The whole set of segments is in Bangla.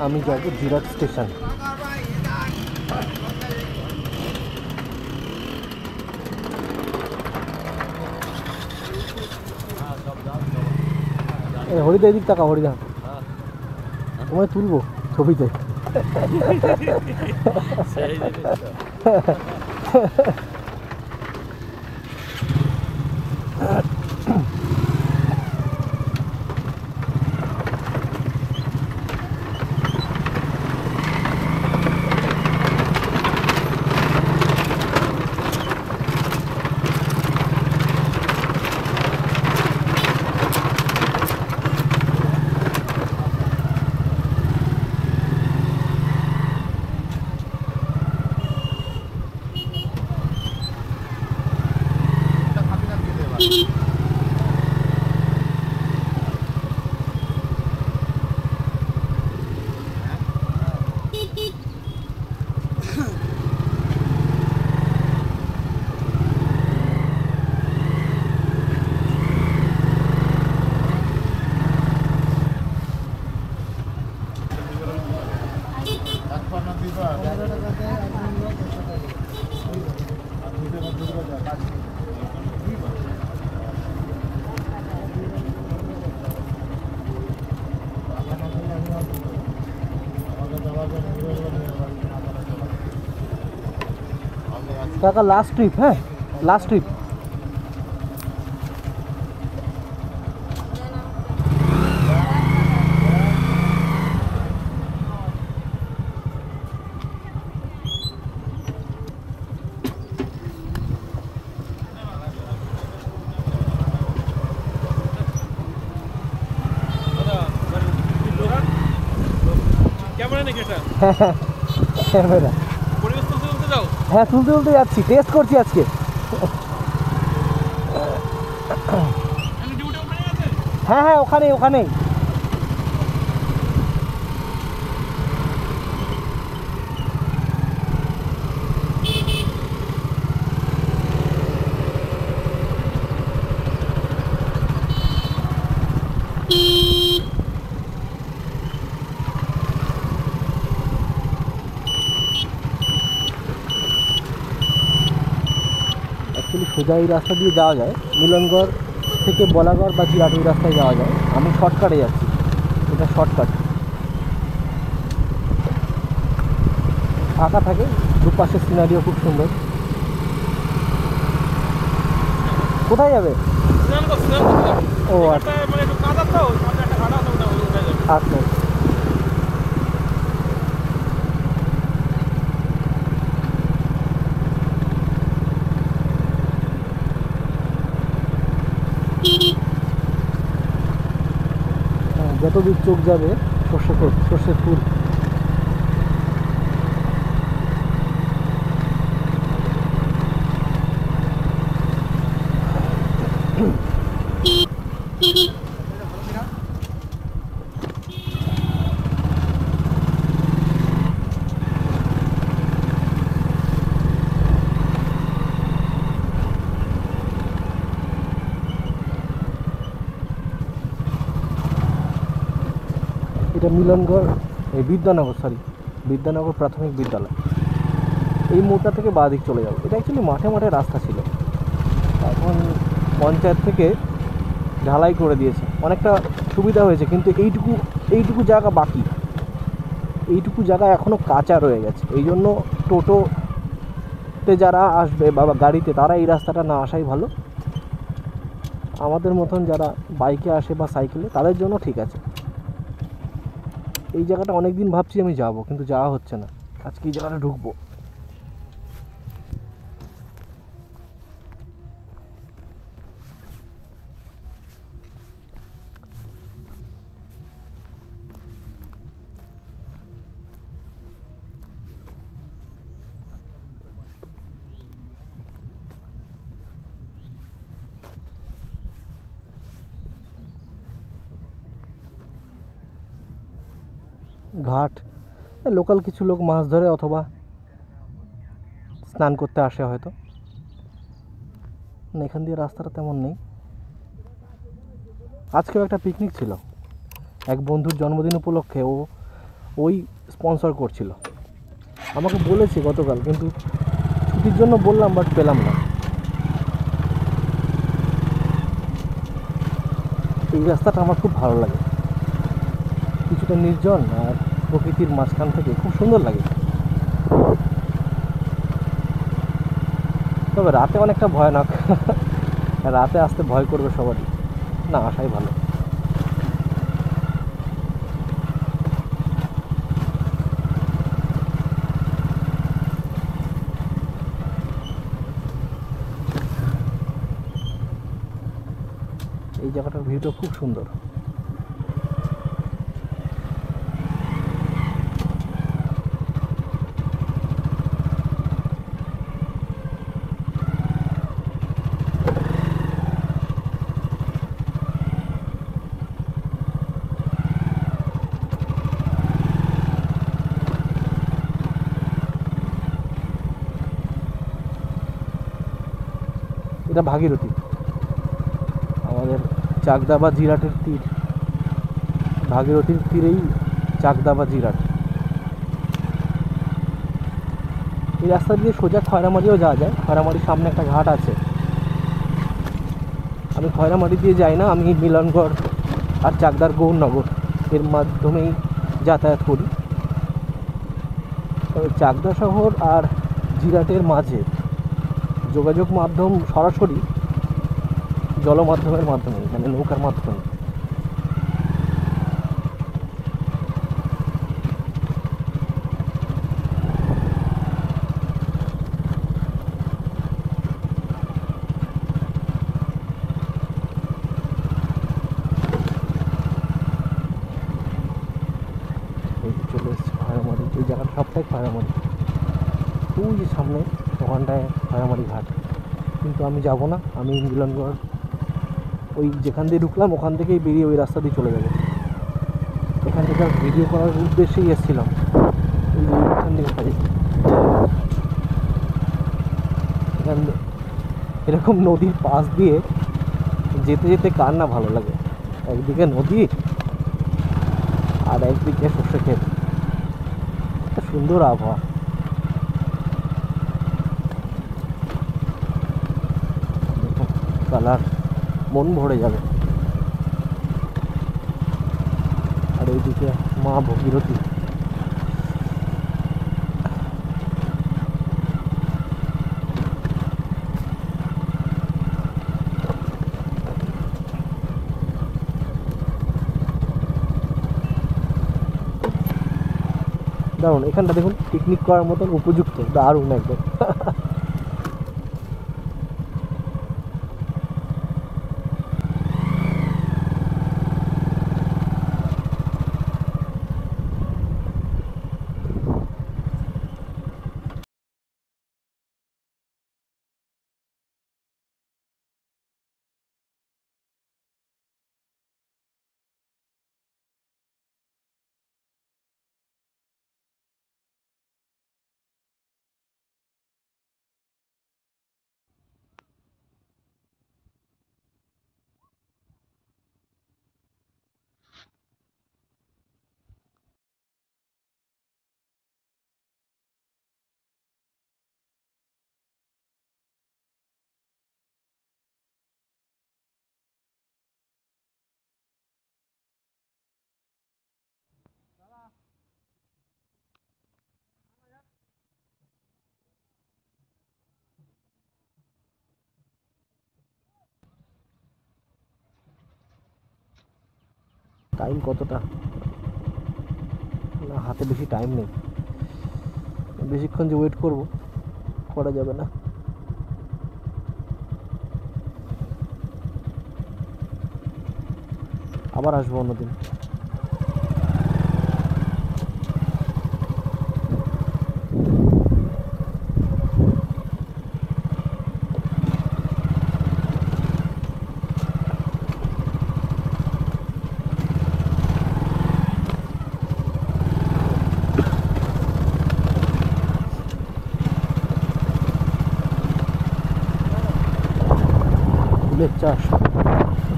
আমি যাব জিরাট স্টেশন। হরিদা এদিক টাকা, হরিদা তোমায় তুলবো ছবিতে। কাকা লাস্ট ট্রিপ, হ্যাঁ লাস্ট ট্রিপ। ক্যামেরা হ্যাঁ তুলতে তুলতে যাচ্ছি, টেস্ট করছি আজকে। হ্যাঁ হ্যাঁ ওখানেই ওখানেই। সোজা এই রাস্তা দিয়ে যাওয়া যায়, মিলনগড় থেকে বলাগড় বা জিরাট ওই রাস্তায় যাওয়া যায়। আমি শর্টকাটে যাচ্ছি, এটা শর্টকাট। ফাঁকা থাকে, দুপাশের সিনারিও খুব সুন্দর। কোথায় যাবে? ও আচ্ছা আচ্ছা। যতদূর চোখ যাবে সর্ষের ফুল। এটা মিলনগড়, এই বিদ্যানগর প্রাথমিক বিদ্যালয়। এই মোড়টা থেকে বাঁ দিক চলে যাবো। এটা অ্যাকচুয়ালি মাঠে মাঠে রাস্তা ছিল, এখন পঞ্চায়েত থেকে ঢালাই করে দিয়েছে, অনেকটা সুবিধা হয়েছে। কিন্তু এইটুকু জায়গা বাকি, এইটুকু জায়গা এখনও কাঁচা রয়ে গেছে। এই জন্য টোটোতে যারা আসবে বা গাড়িতে, তারা এই রাস্তাটা না আসাই ভালো। আমাদের মতন যারা বাইকে আসে বা সাইকেলে, তাদের জন্য ঠিক আছে। এই জায়গাটা অনেক দিন ভাবছি আমি যাব, কিন্তু যাওয়া হচ্ছে না। আজকে এই জায়গাটা ঢুকবো। ঘাট, লোকাল কিছু লোক মাছ ধরে অথবা স্নান করতে আসে হয়তো। এখান দিয়ে রাস্তাটা তেমন নেই। আজকেও একটা পিকনিক ছিল, এক বন্ধুর জন্মদিন উপলক্ষে ও ওই স্পন্সর করছিল। আমাকে বলেছে গতকাল, কিন্তু ছুটির জন্য বললাম, বাট পেলাম না। এই রাস্তাটা আমার খুব ভালো লাগে, কিছুটা নির্জন আর প্রকৃতির মাঝখান থেকে খুব সুন্দর লাগে। তবে রাতে অনেকটা ভয়ানক। রাতে আসতে ভয় করবে সবারই, না আসাই ভালো। এই জায়গাটার ভিউটা খুব সুন্দর। এটা ভাগীরথী, আমাদের চাকদা বা জিরাটের তীর। ভাগীরথীর তীরেই চাকদা বা জিরাট। এই রাস্তা দিয়ে সোজা খয়রামারিও যাওয়া যায়। খয়রামারির সামনে একটা ঘাট আছে। আমি খয়রামারি দিয়ে যাই না, আমি মিলনগড় আর চাকদার গৌরনগর এর মাধ্যমেই যাতায়াত করি। তবে চাকদা শহর আর জিরাটের মাঝে যোগাযোগ মাধ্যম সরাসরি জলমাধ্যমের মাধ্যমে, মানে নৌকার মাধ্যমে। এই চলে এসেছে খয়রামারি। এই জায়গাটা সবটাই খয়রামারি। ওই যে সামনে ওখানটায় খয়রামারি ঘাট, কিন্তু আমি যাব না। আমি মিলনগড় ওই যেখান দিয়ে ঢুকলাম ওখান থেকেই বেরিয়ে ওই রাস্তা দিয়ে চলে যাবো। এখান থেকে ভিডিও করার উদ্দেশ্যেই এসেছিলাম। এখান থেকে এখান এরকম নদীর পাশ দিয়ে যেতে যেতে কার না ভালো লাগে। একদিকে নদী আর একদিকে সর্ষে ক্ষেত, একটা সুন্দর আবহাওয়া। কালার মন ভরে যাবে। আর এইদিকে মা ভগীরথী। দারুণ, এখানটা দেখুন পিকনিক করার মতন উপযুক্ত, দারুণ একদম। টাইম কতটা? না, হাতে বেশি টাইম নেই, বেশিক্ষণ যে ওয়েট করব করা যাবে না। আবার আসবো অন্যদিন।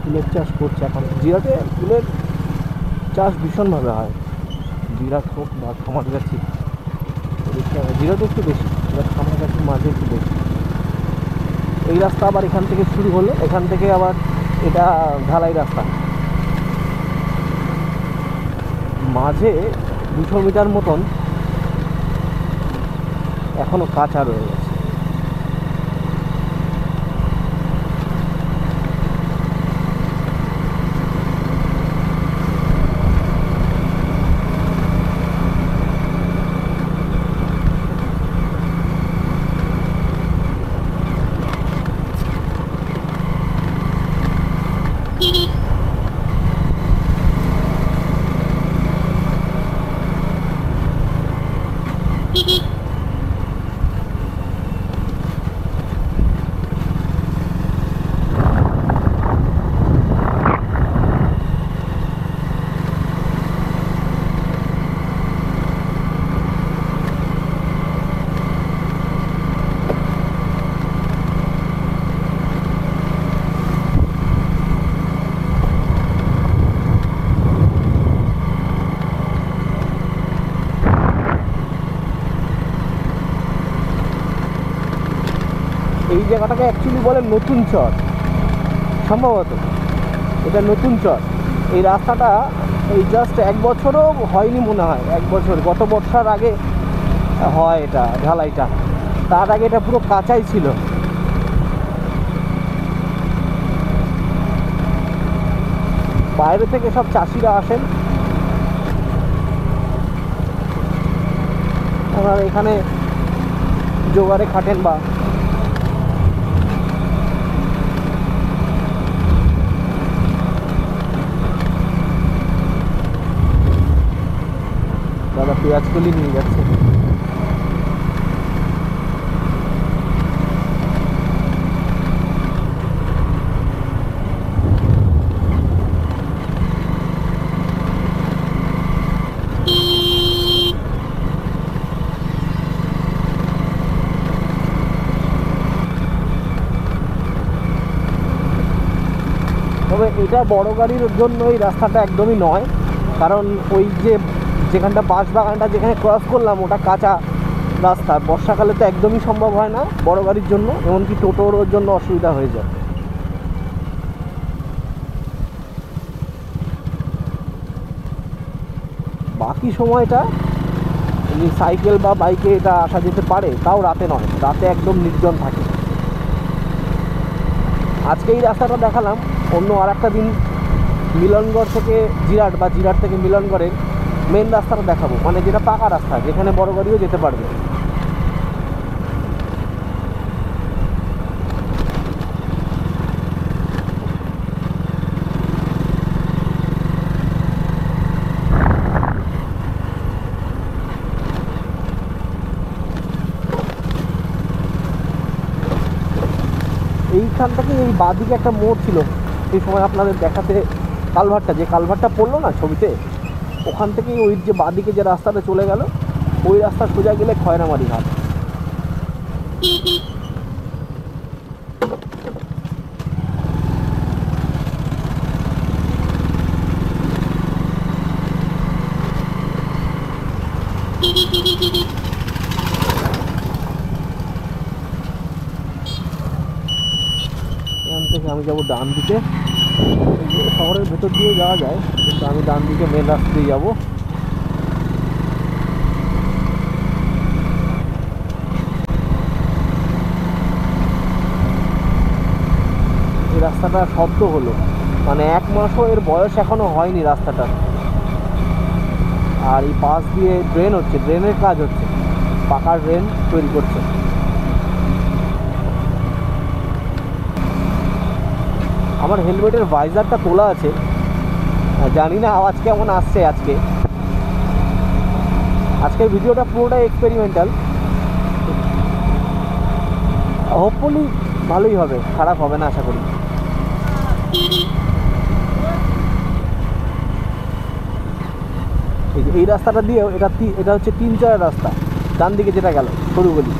ফুলের চাষ করছে এখন জিরাটে। ফুলের চাষ ভীষণভাবে হয়, জিরাট হোক বা খামারগাছি, জিরাট একটু বেশি, জিরাট খামারগাছির মাঝে একটু বেশি। এই রাস্তা আবার এখান থেকে শুরু হলো, এখান থেকে আবার এটা ঢালাই রাস্তা, মাঝে 200 মিটার মতন এখনো কাঁচা রয়ে গেছে। এই জায়গাটাকে অ্যাকচুয়ালি বলে নতুন চর, সম্ভবত এটা নতুন চর। এই রাস্তাটা এই জাস্ট 1 বছরও হয়নি মনে হয়, 1 বছর, গত বর্ষার আগে হয় এটা ঢালাইটা, তার আগে এটা পুরো কাঁচাই ছিল। বাইরে থেকে সব চাষিরা আসেন, ওনারা এখানে জোগাড়ে খাটেন বা দাদা পেঁয়াজ কলি নিয়ে যাচ্ছে। তবে এটা বড় গাড়ির জন্য এই রাস্তাটা একদমই নয়, কারণ ওই যেখানটা বাঁশ বাগানটা যেখানে ক্রস করলাম ওটা কাঁচা রাস্তা, বর্ষাকালে তো একদমই সম্ভব হয় না বড় গাড়ির জন্য, এমনকি টোটোর জন্য অসুবিধা হয়ে যায়। বাকি সময়টা সাইকেল বা বাইকে এটা আসা যেতে পারে, তাও রাতে নয়, রাতে একদম নির্জন থাকে। আজকে এই রাস্তাটা দেখালাম, অন্য আর একটা দিন মিলনগড় থেকে জিরাট বা জিরাট থেকে মিলনগড়ের মেন রাস্তাটা দেখাবো, মানে যেটা পাকা রাস্তা, যেখানে বড় গাড়িও যেতে পারবে। এইখান থেকে এই বাঁদিকে একটা মোড় ছিল, সেই সময় আপনাদের দেখাতে কালভারটা, যে কালভারটা পড়লো না ছবিতে, ওখান থেকে ওই যে বাঁদিকে যে রাস্তাটা চলে গেল, ওই রাস্তা সোজা গেলে খয়রামারি ঘাট। এখান থেকে আমি যাবো ডান দিকে, শহরের ভেতর দিয়ে যাওয়া যায়, কিন্তু আমি ডান দিকে মেন রাস্তা দিয়ে যাবো। এই রাস্তাটা শব্দ হলো, মানে 1 মাসও এর বয়স এখনো হয়নি রাস্তাটা। আর এই পাশ দিয়ে ড্রেন হচ্ছে, ড্রেনের কাজ হচ্ছে, পাকা ড্রেন তৈরি করছে। আমার হেলমেটের ভাইজারটা তোলা আছে, জানি না আওয়াজ কেমন আসছে। আজকের ভিডিওটা পুরোটাই এক্সপেরিমেন্টাল, হোপফুলি ভালোই হবে, খারাপ হবে না আশা করি। এই রাস্তাটা দিয়েও এটা হচ্ছে 3 চরের রাস্তা, ডান দিকে যেটা গেল সরু গলি,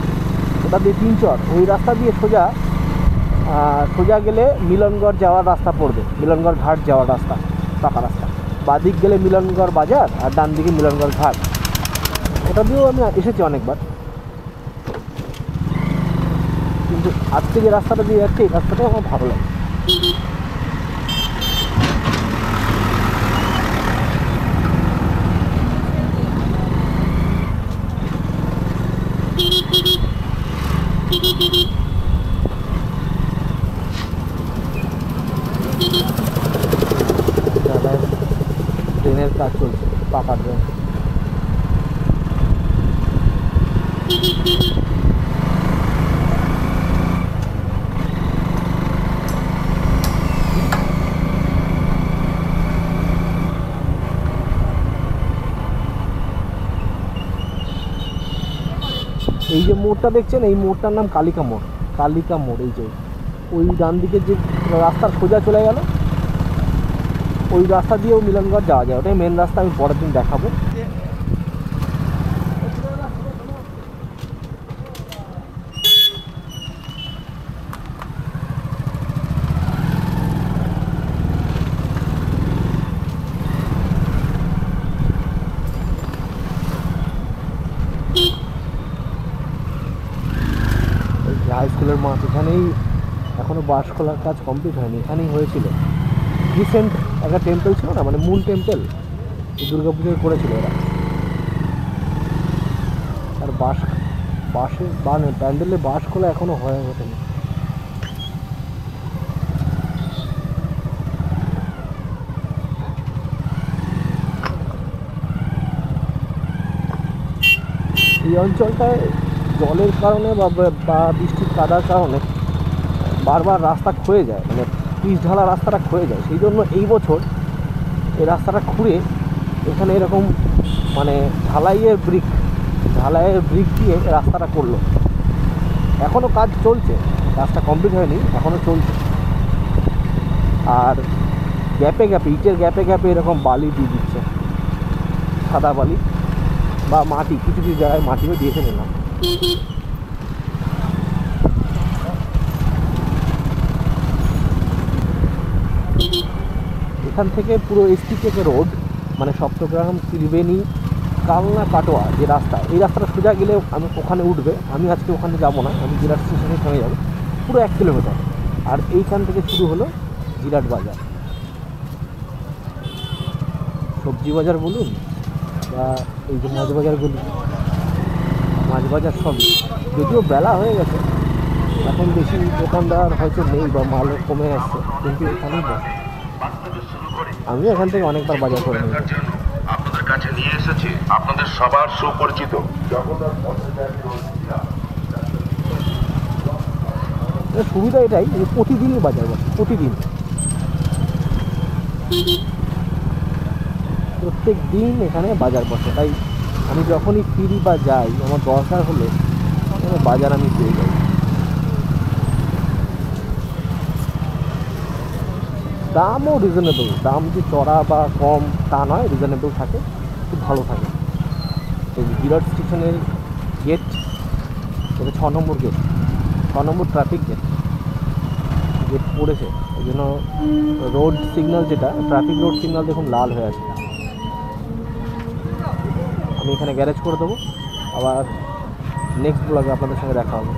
ওটা দিয়ে 3 চর। ওই রাস্তা দিয়ে সোজা গেলে মিলনগড় যাওয়ার রাস্তা পড়বে, মিলনগড় ঘাট যাওয়ার রাস্তা, পাকা রাস্তা। বাদিক গেলে মিলনগড় বাজার আর ডান দিকে মিলনগড় ঘাট। ওটা দিয়েও আমি এসেছি অনেকবার, কিন্তু আজকে যে রাস্তাটা দিয়ে যাচ্ছে এই রাস্তাটাও আমার ভালো লাগে। ট্রেনের কাজ চলছে, পাকা ট্রেন। এই যে মোড়টা দেখছেন, এই মোড়টার নাম কালিকা মোড়। কালিকা মোড়, এই যে ওই ডান দিকে যে রাস্তার সোজা চলে গেল, ওই রাস্তা দিয়েও মিলনগড় যাওয়া যায়। ওটাই মেন রাস্তা, আমি পরের দিন দেখাবো। হাই স্কুলের মাঠ, এখানেই এখনও বাঁশ খোলার কাজ কমপ্লিট হয়নি, এখানেই হয়েছিল। রিসেন্ট একটা টেম্পল ছিল না, মানে মূল টেম্পল, দুর্গা পুজোয় করেছিল এরা। আর বাঁশের প্যান্ডেলে বাঁশ খোলা এখনও হয়ে ওঠেনি। এই অঞ্চলটায় জলের কারণে বা বৃষ্টির কাদার কারণে বারবার রাস্তা ক্ষয়ে যায়, মানে পিচ ঢালা রাস্তাটা ক্ষয়ে যায়। সেই জন্য এই বছর এই রাস্তাটা খুঁড়ে এখানে এরকম মানে ঢালাইয়ের ব্রিক দিয়ে রাস্তাটা করলো। এখনও কাজ চলছে, রাস্তা কমপ্লিট হয়নি, এখনও চলছে। আর গ্যাপে গ্যাপে, ইটের গ্যাপে গ্যাপে এরকম বালি দিয়ে দিচ্ছে, সাদা বালি বা মাটি, কিছু কিছু জায়গায় মাটিও দিয়েছে নিলাম। এখান থেকে পুরো এসটিকে রোড, মানে সপ্তগ্রাম, ত্রিবেণী, কালনা, কাটোয়া যে রাস্তা, এই রাস্তাটা সোজা গেলে আমি ওখানে উঠবে। আমি আজকে ওখানে যাব না, আমি জিরাট স্টেশনে থেমে যাবো, পুরো 1 কিলোমিটার। আর এইখান থেকে শুরু হলো জিরাট বাজার, সবজি বাজার বলুন বা এই যে মাছ বাজার বলুন, মাছ বাজার সবই। যদিও বেলা হয়ে গেছে, এখন বেশি দোকানদার হয়তো নেই বা মাল কমে আসছে, কিন্তু এখানেই বসে। আমি এখান থেকে অনেকবার বাজার করে নিই। আপনাদের কাছে নিয়ে এসেছি আপনাদের সবার সুপরিচিত সুবিধা এটাই যে প্রতিদিনই বাজার বসে, প্রত্যেক দিন এখানে বাজার বসে। তাই আমি যখনই ফিরি বা যাই, আমার দরকার হলে বাজার আমি পেয়ে যাই। দামও রিজনেবল, দাম যে চড়া বা কম তা নয়, রিজনেবল থাকে, খুব ভালো থাকে। এই জিরাট স্টেশনের গেট, এটা 6 নম্বর গেট, 6 নম্বর ট্রাফিক গেট পড়েছে। ওই জন্য রোড সিগন্যাল, যেটা ট্রাফিক রোড সিগন্যাল, দেখুন লাল হয়ে আছে। আমি এখানে গ্যারেজ করে দেবো। আবার নেক্সট ব্লগে আপনাদের সঙ্গে দেখা হবে।